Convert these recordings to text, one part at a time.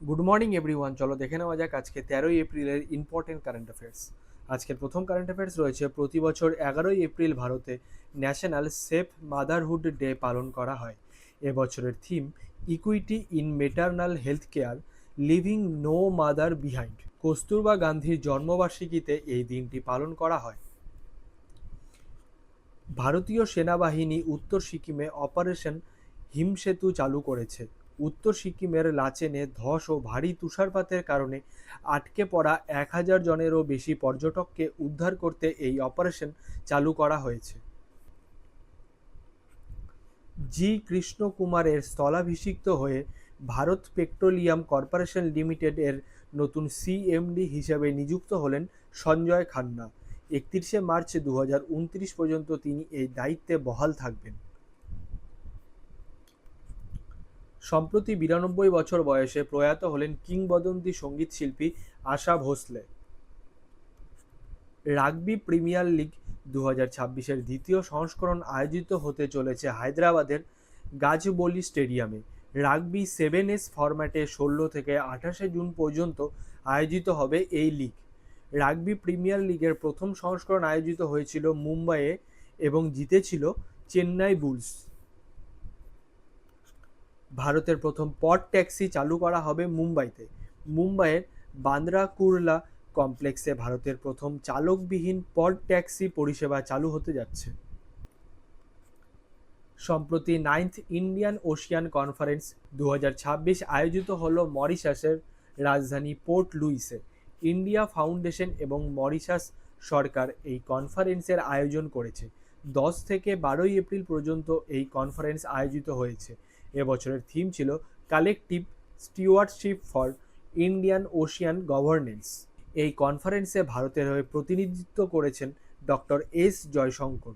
Good morning everyone, চলো দেখে নেওয়া যাক আজকে 13ই এপ্রিলের ইম্পর্টেন্ট কারেন্ট অ্যাফেয়ার্স। আজকের প্রথম কারেন্ট অ্যাফেয়ার্স রয়েছে, প্রতি বছর 11ই এপ্রিল ভারতে ন্যাশনাল সেফ মাদারহুড ডে পালন করা হয়। এবছরের theme equity in maternal health care, leaving no mother behind. Kasturba গান্ধীর জন্মবার্ষিকীতে এই দিনটি পালন করা হয়। ভারতীয় সেনাবাহিনী উত্তর সিকিমে অপারেশন হিমসেতু চালু করেছে। উত্তর সিকিমের লাচেনে ধস ও ভারী তুষারপাতের কারণে আটকে পড়া 1000 জনেরও বেশি পর্যটককে উদ্ধার করতে এই অপারেশন চালু করা হয়েছে। জি কৃষ্ণকুমারের স্থলাভিষিক্ত হয়ে ভারত পেট্রোলিয়াম কর্পোরেশন লিমিটেড এর নতুন সিএমডি হিসেবে নিযুক্ত হলেন সঞ্জয় খান্না। 31শে মার্চ 2029 পর্যন্ত তিনি এই দায়িত্বে বহাল থাকবেন। সম্প্রতি 92 বছর বয়সে প্রয়াত হলেন কিংবদন্তি সঙ্গীতশিল্পী আশা ভোসলে। রাগবি প্রিমিয়ার লিগ 2026-এর দ্বিতীয় সংস্করণ আয়োজিত হতে চলেছে হায়দ্রাবাদের গাজবোলি স্টেডিয়ামে। রাগবি 7S ফরম্যাটে 16 থেকে 28শে জুন পর্যন্ত আয়োজিত হবে এই লিগ। রাগবি প্রিমিয়ার লিগের প্রথম সংস্করণ আয়োজিত হয়েছিল মুম্বাইয়ে এবং জিতেছিল চেন্নাই বুলস। ভারতের প্রথম পড ট্যাক্সি চালু করা হবে মুম্বাইতে। মুম্বাইয়ের বান্দ্রা কুর্লা কমপ্লেক্সে ভারতের প্রথম চালকবিহীন পড ট্যাক্সি পরিষেবা চালু হতে যাচ্ছে। সম্প্রতি 9th ইন্ডিয়ান ওশিয়ান কনফারেন্স 2026 আয়োজিত হলো মরিশাসের রাজধানী পোর্ট লুইসে। ইন্ডিয়া ফাউন্ডেশন এবং মরিশাস সরকার এই কনফারেন্সের আয়োজন করেছে। 10 থেকে 12ই এপ্রিল পর্যন্ত এই কনফারেন্স আয়োজিত হয়েছে। এবছরের থিম ছিল collective stewardship for Indian Ocean governance. এই কনফারেন্সে ভারতের হয়ে প্রতিনিধিত্ব করেছেন doctor S Jaishankar.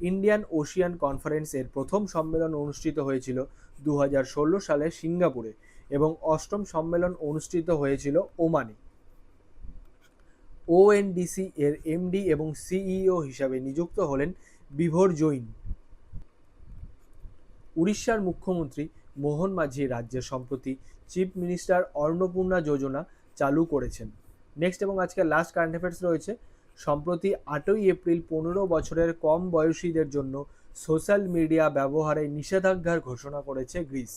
Indian Ocean কনফারেন্সের প্রথম সম্মেলন অনুষ্ঠিত হয়েছিল 2016 সালে সিঙ্গাপুরে এবং অষ্টম সম্মেলন অনুষ্ঠিত হয়েছিল ওমানে। ওএনডিসি এর এমডি এবং সিইও হিসাবে নিযুক্ত হলেন বিভোর জৈন। উড়িষ্যার মুখ্যমন্ত্রী মোহন মাঝি রাজ্যে সম্প্রতি চিফ মিনিস্টার অন্নপূর্ণা যোজনা চালু করেছেন। নেক্সট এবং আজকের লাস্ট কারেন্ট অ্যাফেয়ার্স রয়েছে, সম্প্রতি 8ই এপ্রিল 15 বছরের কম বয়সীদের জন্য সোশ্যাল মিডিয়া ব্যবহারে নিষেধাজ্ঞার ঘোষণা করেছে গ্রিস।